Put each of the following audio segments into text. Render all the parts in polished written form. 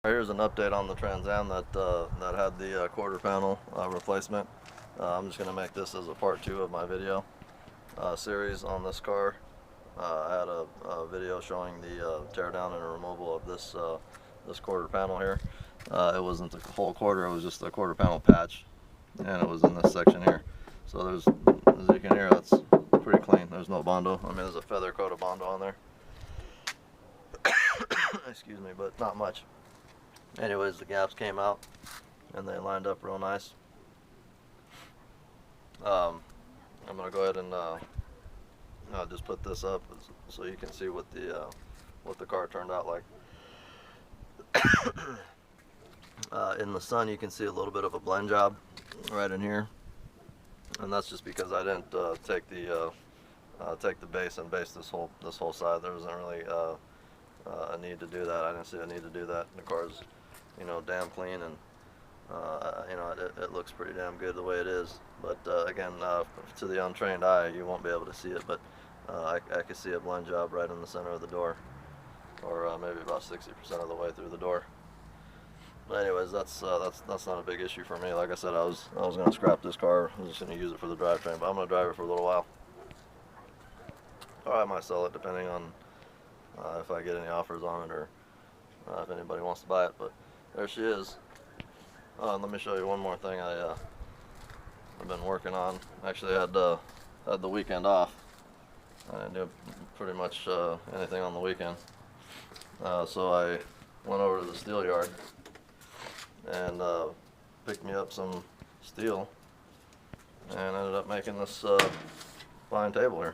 Here's an update on the Trans Am that had the quarter panel replacement. I'm just going to make this as a part 2 of my video series on this car. I had a video showing the teardown and removal of this quarter panel here. It wasn't the whole quarter, it was just a quarter panel patch, and it was in this section here. So there's, as you can hear, that's pretty clean. There's no Bondo. I mean, there's a feather coat of Bondo on there. Excuse me, but not much. Anyways, the gaps came out and they lined up real nice. I'm gonna go ahead and just put this up so you can see what the car turned out like. In the sun, you can see a little bit of a blend job right in here, and that's just because I didn't take the base and base this whole side. There wasn't really a need to do that. I didn't see a need to do that. The car's, you know, damn clean, and you know, it looks pretty damn good the way it is. But again, to the untrained eye, you won't be able to see it, but I could see a blend job right in the center of the door, or maybe about 60% of the way through the door. But anyways, that's not a big issue for me. Like I said, I was going to scrap this car. I was just going to use it for the drivetrain, but I'm going to drive it for a little while. Or I might sell it depending on if I get any offers on it, or if anybody wants to buy it. But there she is. Let me show you one more thing I've been working on. Actually, I had the weekend off. I didn't do pretty much anything on the weekend. So I went over to the steel yard and picked me up some steel and ended up making this fine table here.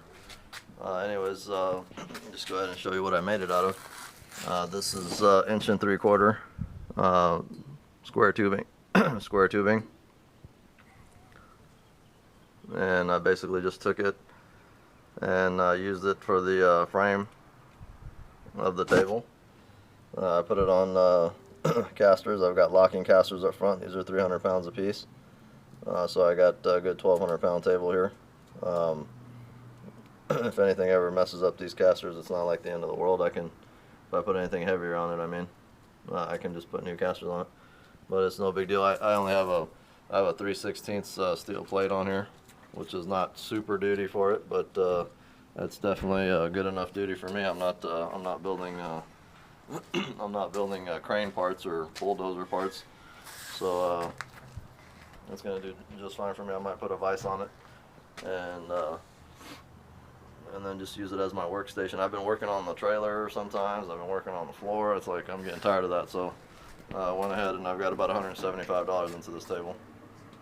Anyways, just go ahead and show you what I made it out of. This is 1 3/4 square tubing, square tubing, and I basically just took it and used it for the frame of the table. I put it on casters. I've got locking casters up front. These are 300 pounds a piece, so I got a good 1,200 pound table here. If anything ever messes up these casters, it's not like the end of the world. If I put anything heavier on it, I mean, I can just put new casters on it. But it's no big deal. I only have a 3/16 steel plate on here, which is not super duty for it, but it's definitely good enough duty for me. I'm not building I'm not building crane parts or bulldozer parts, so it's gonna do just fine for me. I might put a vise on it and then just use it as my workstation. I've been working on the trailer sometimes. I've been working on the floor. It's like I'm getting tired of that, so I went ahead and I've got about $175 into this table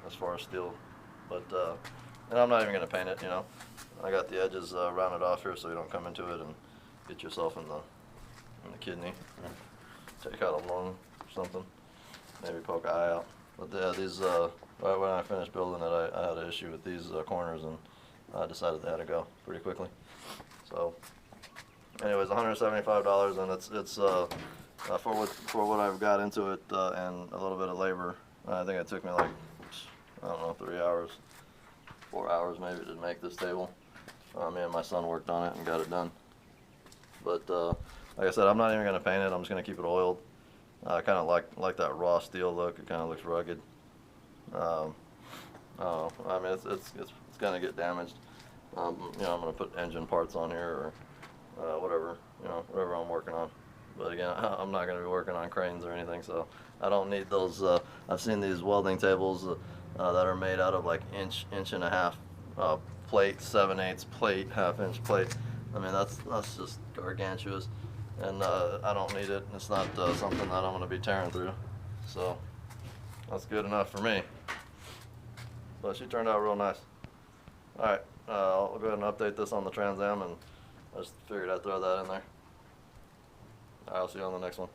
as far as steel. But and I'm not even going to paint it, you know. I got the edges rounded off here so you don't come into it and get yourself in the kidney. Take out a lung or something. Maybe poke an eye out. But these, right when I finished building it, I had an issue with these corners, and I decided they had to go pretty quickly. So anyways, $175, and it's for what I've got into it and a little bit of labor. I think it took me like, I don't know, 3 hours, 4 hours maybe to make this table. Me and my son worked on it and got it done. But like I said, I'm not even going to paint it. I'm just going to keep it oiled. I kind of like that raw steel look. It kind of looks rugged. I mean, it's going to get damaged. You know, I'm going to put engine parts on here, or whatever I'm working on. But again, I'm not going to be working on cranes or anything, so I don't need those. I've seen these welding tables that are made out of like inch and a half plate, 7/8 plate, half-inch plate. I mean, that's just gargantuous, and I don't need it. It's not something that I'm going to be tearing through, so that's good enough for me. But she turned out real nice. All right, I'll go ahead and update this on the Trans Am, and I just figured I'd throw that in there. I'll see you on the next one.